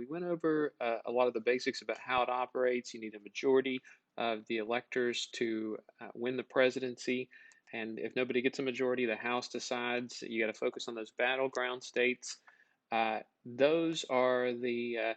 we went over a lot of the basics about how it operates. You need a majority of the electors to win the presidency. And if nobody gets a majority, the House decides. You got to focus on those battleground states. Those are the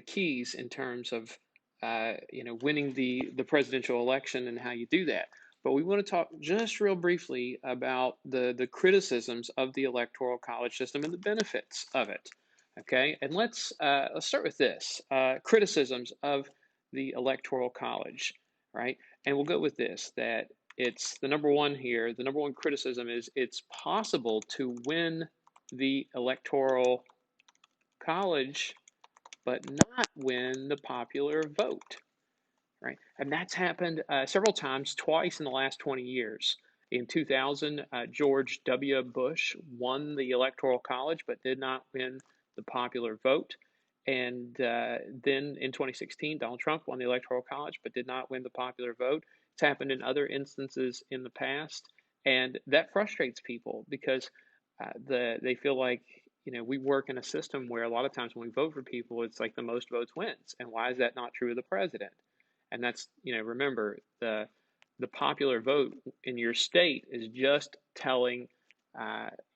keys in terms of winning the presidential election and how you do that. But we want to talk just real briefly about the criticisms of the Electoral College system and the benefits of it. Okay, and let's start with this criticisms of the Electoral College, right? And we'll go with this that it's the number one here. The number one criticism is it's possible to win the Electoral College but not win the popular vote, right? And that's happened several times, twice in the last 20 years. In 2000, George W. Bush won the Electoral College but did not win the popular vote. And then in 2016, Donald Trump won the Electoral College but did not win the popular vote. It's happened in other instances in the past. And that frustrates people because they feel like we work in a system where a lot of times when we vote for people, it's like the most votes wins. And why is that not true of the president? And that's, remember, the popular vote in your state is just telling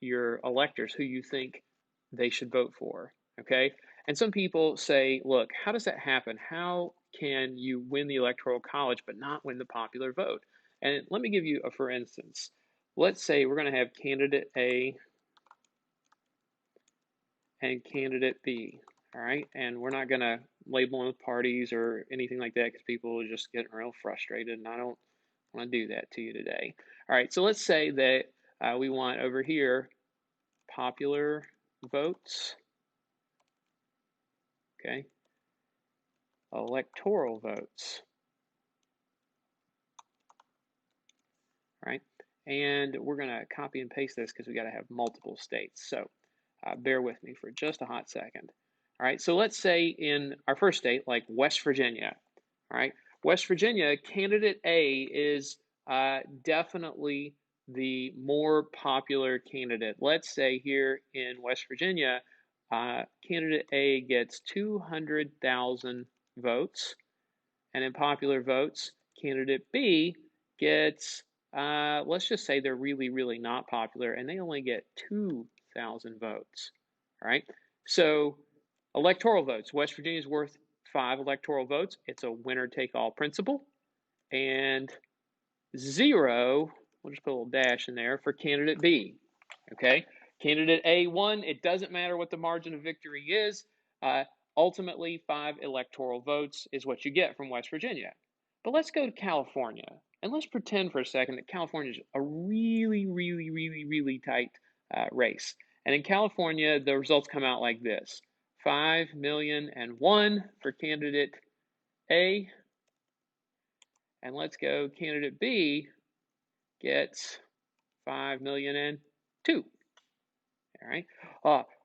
your electors who you think they should vote for. Okay. And some people say, look, how does that happen? How can you win the Electoral College but not win the popular vote? And let me give you a for instance. Let's say we're going to have candidate A and candidate B. All right, and we're not going to label them with parties or anything like that because people are just getting real frustrated, and I don't want to do that to you today. All right, so let's say that we want over here popular votes, okay, electoral votes, right? And we're going to copy and paste this because we got to have multiple states. So bear with me for just a hot second. All right, so let's say in our first state, like West Virginia, all right, West Virginia, candidate A is definitely the more popular candidate. Let's say here in West Virginia, candidate A gets 200,000 votes, and in popular votes, candidate B gets, let's just say they're really, really not popular, and they only get 2,000 votes. All right, so electoral votes. West Virginia is worth 5 electoral votes. It's a winner-take-all principle. And 0, we'll just put a little dash in there, for candidate B. Okay, candidate A won. It doesn't matter what the margin of victory is. Ultimately, 5 electoral votes is what you get from West Virginia. But let's go to California. And let's pretend for a second that California is a really, really, really, really tight race. And in California, the results come out like this. 5,000,001 for candidate A. And let's go, candidate B gets 5,000,002. All right.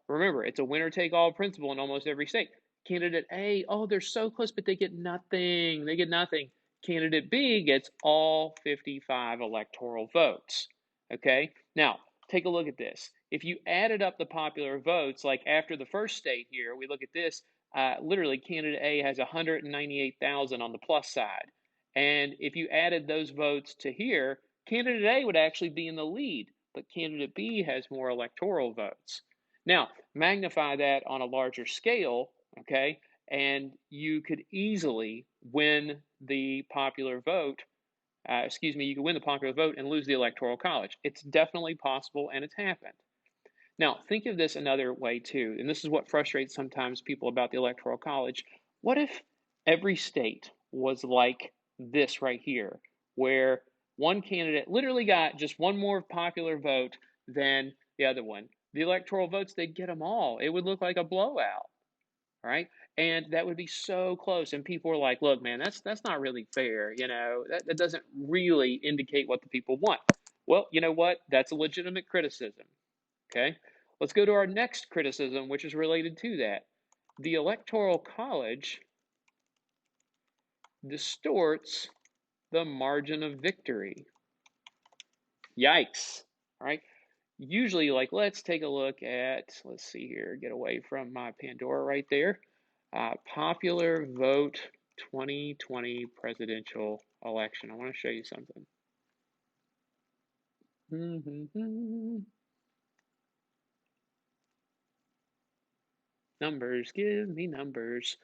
Remember, it's a winner-take-all principle in almost every state. Candidate A, oh, they're so close, but they get nothing. They get nothing. Candidate B gets all 55 electoral votes. Okay. Now, take a look at this. If you added up the popular votes, like after the first state here, we look at this. Literally, candidate A has 198,000 on the plus side. And if you added those votes to here, candidate A would actually be in the lead, but candidate B has more electoral votes. Now, magnify that on a larger scale, okay, and you could easily win the popular vote. You could win the popular vote and lose the Electoral College. It's definitely possible, and it's happened. Now, think of this another way, too, and this is what frustrates sometimes people about the Electoral College. What if every state was like this right here, where one candidate literally got just one more popular vote than the other one? The electoral votes, they'd get them all. It would look like a blowout, right? And that would be so close. And people were like, look, man, that's not really fair. That doesn't really indicate what the people want. Well, you know what? That's a legitimate criticism. Okay, let's go to our next criticism, which is related to that. The Electoral College distorts the margin of victory. Yikes. All right. Usually, let's take a look at, let's see here, get away from my Pandora right there. Popular vote 2020 presidential election. I want to show you something. Numbers, give me numbers.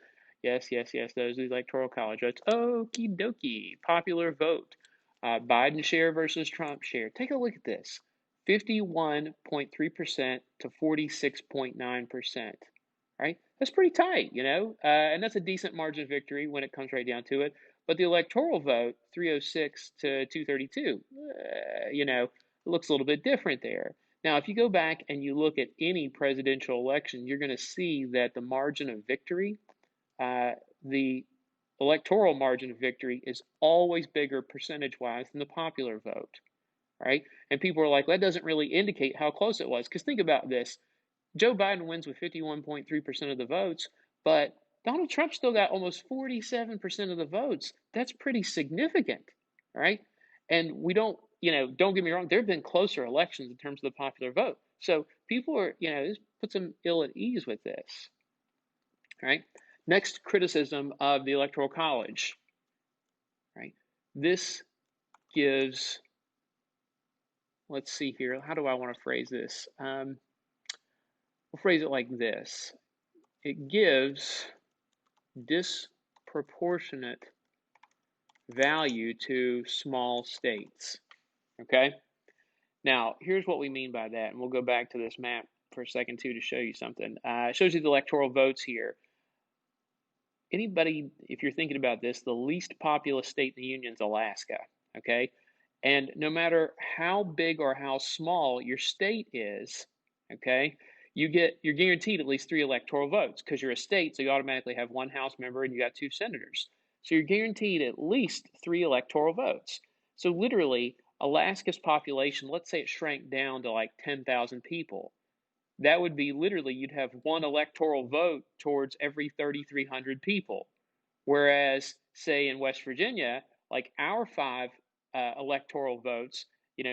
Yes, yes, yes, those are the Electoral College votes. Okie dokie. Popular vote. Biden share versus Trump share. Take a look at this. 51.3% to 46.9%. Right? That's pretty tight, and that's a decent margin of victory when it comes right down to it. But the electoral vote, 306 to 232, it looks a little bit different there. Now, if you go back and you look at any presidential election, you're going to see that the margin of victory, the electoral margin of victory, is always bigger percentage-wise than the popular vote, right? And people are like, well, that doesn't really indicate how close it was. Because think about this. Joe Biden wins with 51.3% of the votes, but Donald Trump still got almost 47% of the votes. That's pretty significant, right? And we don't get me wrong, there have been closer elections in terms of the popular vote. So people are, this puts them ill at ease with this, right? Next criticism of the Electoral College, right? This gives, let's see here, how do I want to phrase this? We'll phrase it like this. It gives disproportionate value to small states, okay? Now, here's what we mean by that, and we'll go back to this map for a second, too, to show you something. It shows you the electoral votes here. Anybody, if you're thinking about this, the least populous state in the union is Alaska, okay? And no matter how big or how small your state is, okay, you're guaranteed at least 3 electoral votes because you're a state, so you automatically have 1 House member and you got 2 senators. So you're guaranteed at least 3 electoral votes. So literally, Alaska's population, let's say it shrank down to like 10,000 people. That would be literally, you'd have 1 electoral vote towards every 3,300 people. Whereas, say in West Virginia, like our 5 electoral votes,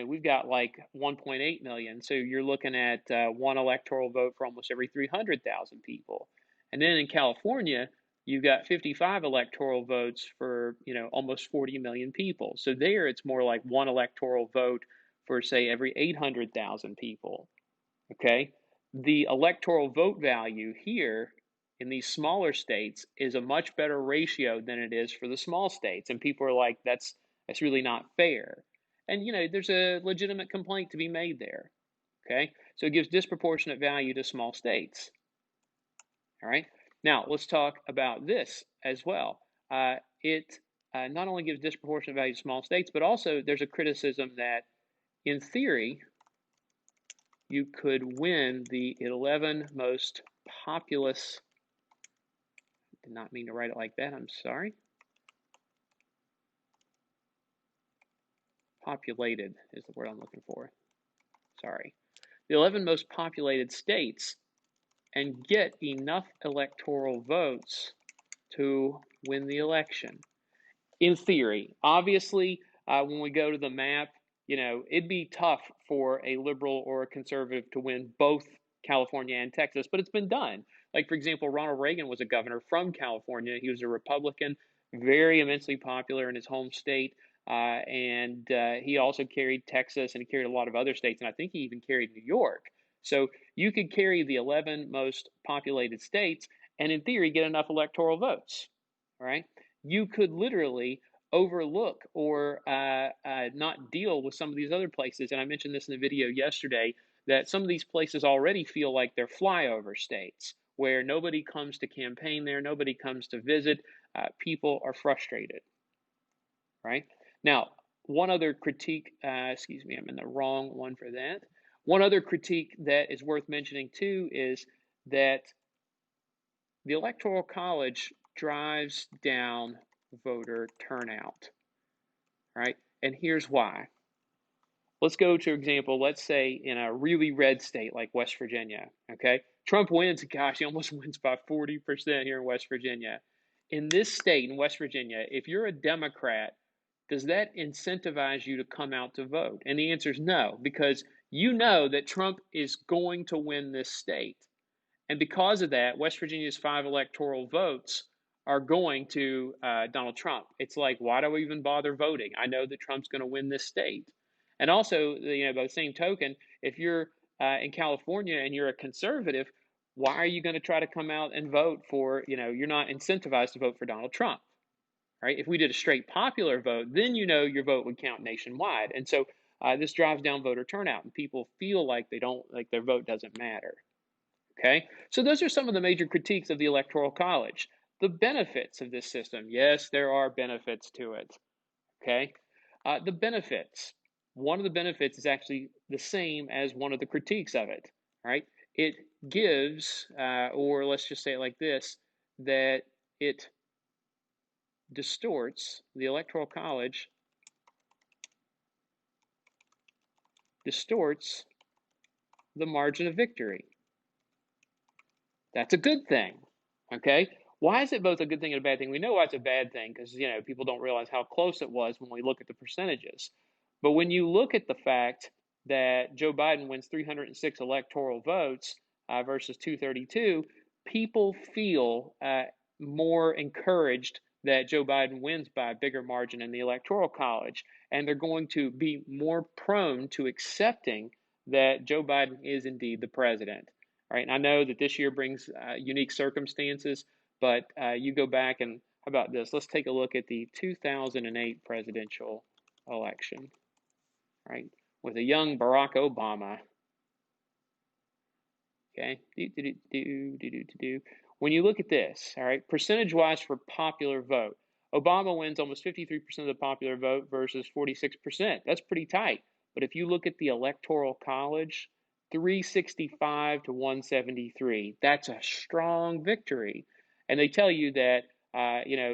we've got like 1.8 million. So you're looking at 1 electoral vote for almost every 300,000 people. And then in California, you've got 55 electoral votes for, almost 40 million people. So there it's more like 1 electoral vote for, say, every 800,000 people. Okay? The electoral vote value here in these smaller states is a much better ratio than it is for the small states. And people are like, that's really not fair. And, there's a legitimate complaint to be made there. Okay? So it gives disproportionate value to small states. All right? Now, let's talk about this as well. It not only gives disproportionate value to small states, but also there's a criticism that, in theory, you could win the 11 most populous. Did not mean to write it like that, I'm sorry. Populated is the word I'm looking for. Sorry. The 11 most populated states and get enough electoral votes to win the election. In theory. Obviously, when we go to the map, it'd be tough for a liberal or a conservative to win both California and Texas, but it's been done. Like, for example, Ronald Reagan was a governor from California. He was a Republican, very immensely popular in his home state, and he also carried Texas and he carried a lot of other states, and I think he even carried New York. So you could carry the 11 most populated states and, in theory, get enough electoral votes, right? You could literally overlook or not deal with some of these other places. And I mentioned this in the video yesterday, that some of these places already feel like they're flyover states where nobody comes to campaign there, nobody comes to visit. People are frustrated, right? Now, one other critique, excuse me, I'm in the wrong one for that. One other critique that is worth mentioning too is that the Electoral College drives down voter turnout, right? And here's why. Let's go to example, let's say in a really red state like West Virginia, okay? Trump wins, gosh, he almost wins by 40% here in West Virginia. In this state, in West Virginia, if you're a Democrat, does that incentivize you to come out to vote? And the answer is no, because you know that Trump is going to win this state. And because of that, West Virginia's 5 electoral votes are going to Donald Trump. It's like, why do we even bother voting? I know that Trump's going to win this state. And also, by the same token, if you're in California and you're a conservative, why are you going to try to come out and vote for, you're not incentivized to vote for Donald Trump, right? If we did a straight popular vote, then your vote would count nationwide. And so this drives down voter turnout, and people feel like their vote doesn't matter. Okay, so those are some of the major critiques of the Electoral College. The benefits of this system, yes, there are benefits to it. Okay, the benefits. One of the benefits is actually the same as one of the critiques of it. Right? It gives, or let's just say it like this, that it distorts the Electoral College distorts the margin of victory. That's a good thing. Okay? Why is it both a good thing and a bad thing? We know why it's a bad thing because, people don't realize how close it was when we look at the percentages. But when you look at the fact that Joe Biden wins 306 electoral votes versus 232, people feel more encouraged that Joe Biden wins by a bigger margin in the Electoral College. And they're going to be more prone to accepting that Joe Biden is indeed the president. Right? And I know that this year brings unique circumstances, but you go back and how about this? Let's take a look at the 2008 presidential election, right? With a young Barack Obama. Okay. When you look at this, all right, percentage-wise for popular vote, Obama wins almost 53% of the popular vote versus 46%. That's pretty tight. But if you look at the Electoral College, 365 to 173. That's a strong victory. And they tell you that,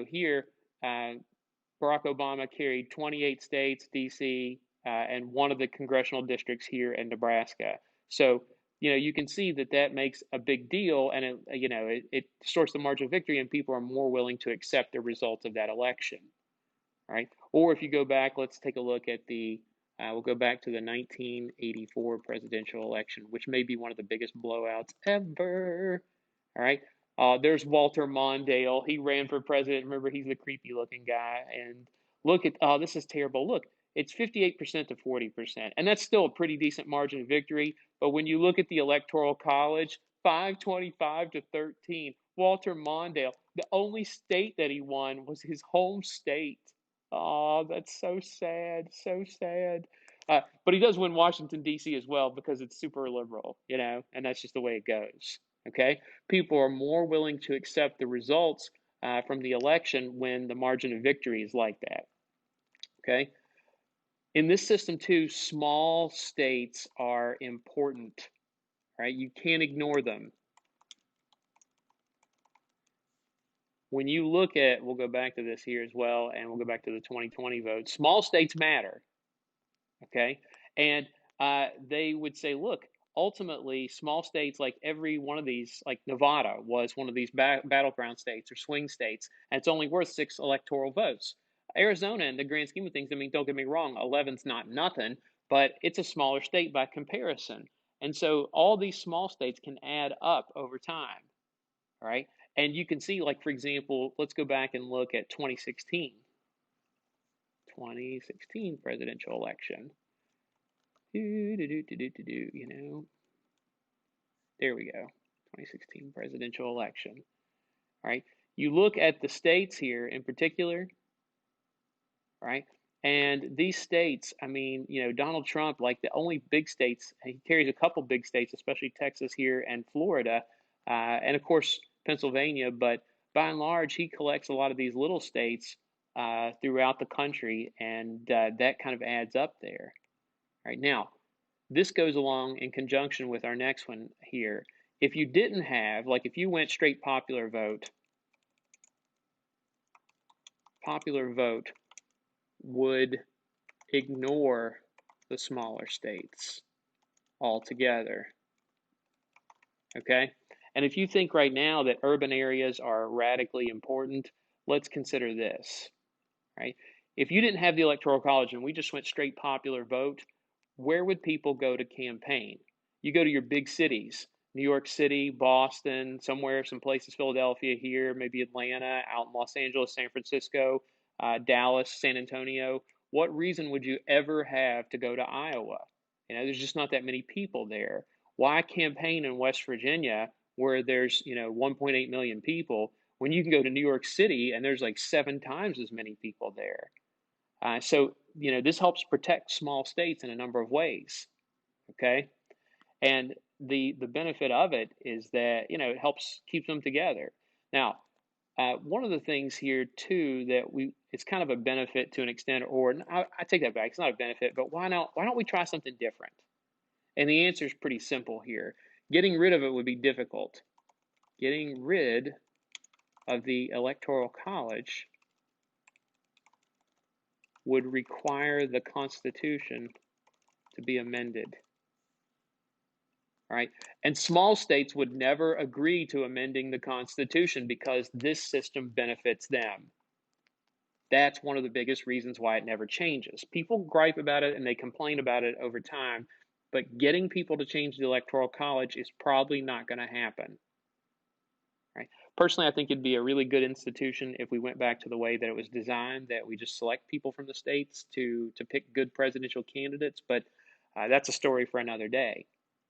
here, Barack Obama carried 28 states, D.C., and one of the congressional districts here in Nebraska. So, you can see that makes a big deal, and it distorts the margin of victory, and people are more willing to accept the results of that election, right? Or if you go back, let's take a look at we'll go back to the 1984 presidential election, which may be one of the biggest blowouts ever. All right. There's Walter Mondale. He ran for president. Remember, he's the creepy looking guy. And look at, oh, this is terrible. Look, it's 58% to 40%. And that's still a pretty decent margin of victory. But when you look at the Electoral College, 525 to 13. Walter Mondale, the only state that he won was his home state. Oh, that's so sad, so sad. But he does win Washington, D.C. as well because it's super liberal, and that's just the way it goes. Okay? People are more willing to accept the results from the election when the margin of victory is like that. Okay? In this system, too, small states are important, right? You can't ignore them. When you look at, we'll go back to this here as well, and we'll go back to the 2020 vote. Small states matter, okay? And they would say, look, ultimately, small states like every one of these, like Nevada was one of these battleground states or swing states, and it's only worth 6 electoral votes. Arizona, in the grand scheme of things, I mean, don't get me wrong, 11's not nothing, but it's a smaller state by comparison. And so all these small states can add up over time, all right? And you can see, like, for example, let's go back and look at 2016. 2016 presidential election. There we go. 2016 presidential election. All right. You look at the states here in particular, right? And these states, I mean, Donald Trump, like the only big states, he carries a couple big states, especially Texas here and Florida, and of course Pennsylvania. But by and large, he collects a lot of these little states throughout the country, and that kind of adds up there. All right, now this goes along in conjunction with our next one here. If you didn't have, like if you went straight popular vote would ignore the smaller states altogether. Okay? And if you think right now that urban areas are radically important, let's consider this, right? If you didn't have the Electoral College and we just went straight popular vote, where would people go to campaign? You go to your big cities. New York City, Boston, somewhere, some places, Philadelphia here, maybe Atlanta, out in Los Angeles, San Francisco, Dallas, San Antonio. What reason would you ever have to go to Iowa? There's just not that many people there. Why campaign in West Virginia where there's, 1.8 million people when you can go to New York City and there's like 7 times as many people there? So, this helps protect small states in a number of ways. Okay. And the benefit of it is that, it helps keep them together. Now, one of the things here too that it's kind of a benefit to an extent, or I take that back. It's not a benefit, but why don't we try something different? And the answer is pretty simple here. Getting rid of it would be difficult. Getting rid of the Electoral College would require the Constitution to be amended. All right. And small states would never agree to amending the Constitution because this system benefits them. That's one of the biggest reasons why it never changes. People gripe about it and they complain about it over time, but getting people to change the Electoral College is probably not going to happen. Right? Personally, I think it'd be a really good institution if we went back to the way that it was designed, that we just select people from the states to pick good presidential candidates, but that's a story for another day.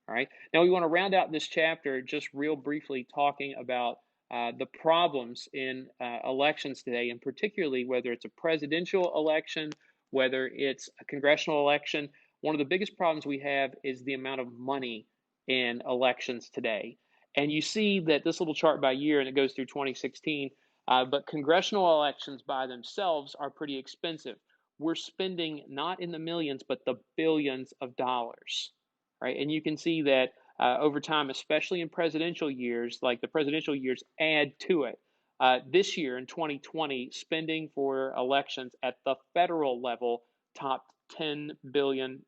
All right. Now we want to round out this chapter just real briefly talking about the problems in elections today, and particularly whether it's a presidential election, whether it's a congressional election. One of the biggest problems we have is the amount of money in elections today. And you see that this little chart by year, and it goes through 2016, but congressional elections by themselves are pretty expensive. We're spending not in the millions, but the billions of dollars. Right? And you can see that over time, especially in presidential years, like the presidential years add to it. This year in 2020, spending for elections at the federal level topped $10 billion.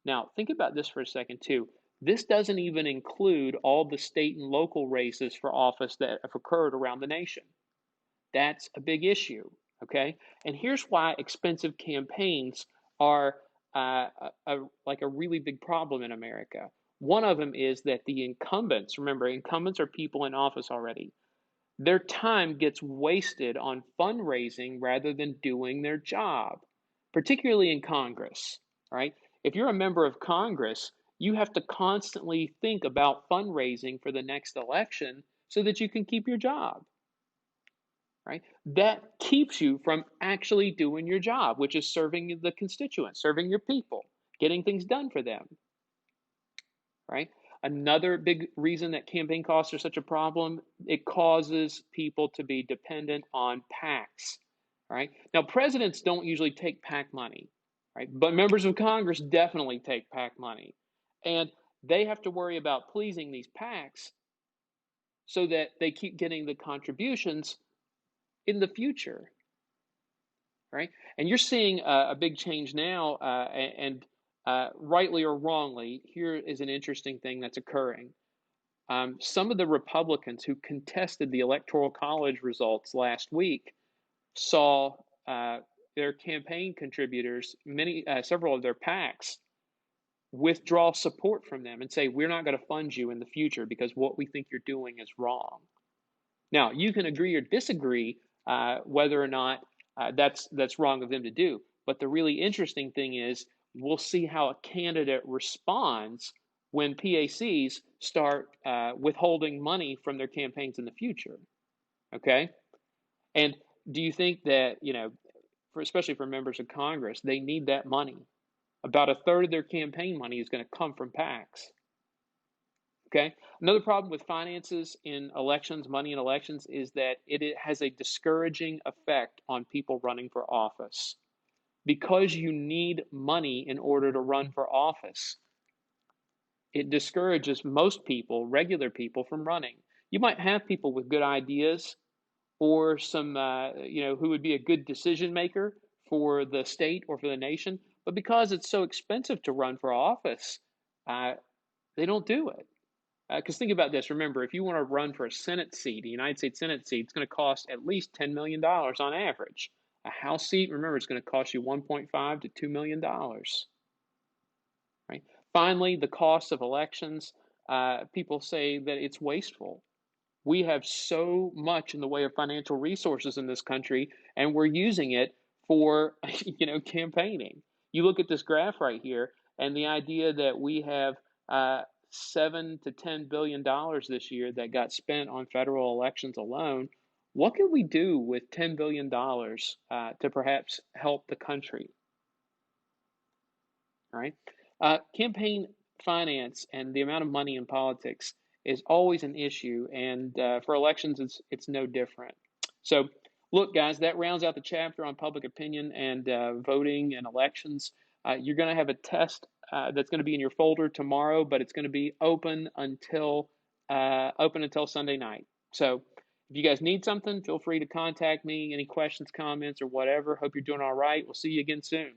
Now, think about this for a second, too. This doesn't even include all the state and local races for office that have occurred around the nation. That's a big issue, okay? And here's why expensive campaigns are like a really big problem in America. One of them is that the incumbents, remember, incumbents are people in office already. Their time gets wasted on fundraising rather than doing their job, particularly in Congress, right? If you're a member of Congress, you have to constantly think about fundraising for the next election so that you can keep your job. Right? That keeps you from actually doing your job, which is serving the constituents, serving your people, getting things done for them. Right? Another big reason that campaign costs are such a problem, it causes people to be dependent on PACs. Right? Now, presidents don't usually take PAC money, right? But members of Congress definitely take PAC money. And they have to worry about pleasing these PACs so that they keep getting the contributions in the future. Right? And you're seeing a big change now, and rightly or wrongly, here is an interesting thing that's occurring. Some of the Republicans who contested the Electoral College results last week saw their campaign contributors, several of their PACs, withdraw support from them and say, we're not going to fund you in the future because what we think you're doing is wrong. Now, you can agree or disagree whether or not that's wrong of them to do. But the really interesting thing is we'll see how a candidate responds when PACs start withholding money from their campaigns in the future. Okay? And do you think that, especially for members of Congress, they need that money? About a third of their campaign money is going to come from PACs. Okay. Another problem with finances in elections, money in elections, is that it has a discouraging effect on people running for office. Because you need money in order to run for office, it discourages most people, regular people, from running. You might have people with good ideas or some, who would be a good decision maker for the state or for the nation, but because it's so expensive to run for office, they don't do it. Because think about this. Remember, if you want to run for a Senate seat, a United States Senate seat, it's going to cost at least $10 million on average. A House seat, remember, it's going to cost you $1.5 to $2 million. Right? Finally, the cost of elections. people say that it's wasteful. We have so much in the way of financial resources in this country, and we're using it for campaigning. You look at this graph right here, and the idea that we have 7 to $10 billion this year that got spent on federal elections alone. What could we do with $10 billion to perhaps help the country? All right. Campaign finance and the amount of money in politics is always an issue, and for elections, it's no different. So, look, guys, that rounds out the chapter on public opinion and voting and elections. You're going to have a test that's going to be in your folder tomorrow, but it's going to be open until Sunday night. So, if you guys need something, feel free to contact me. Any questions, comments, or whatever. Hope you're doing all right. We'll see you again soon.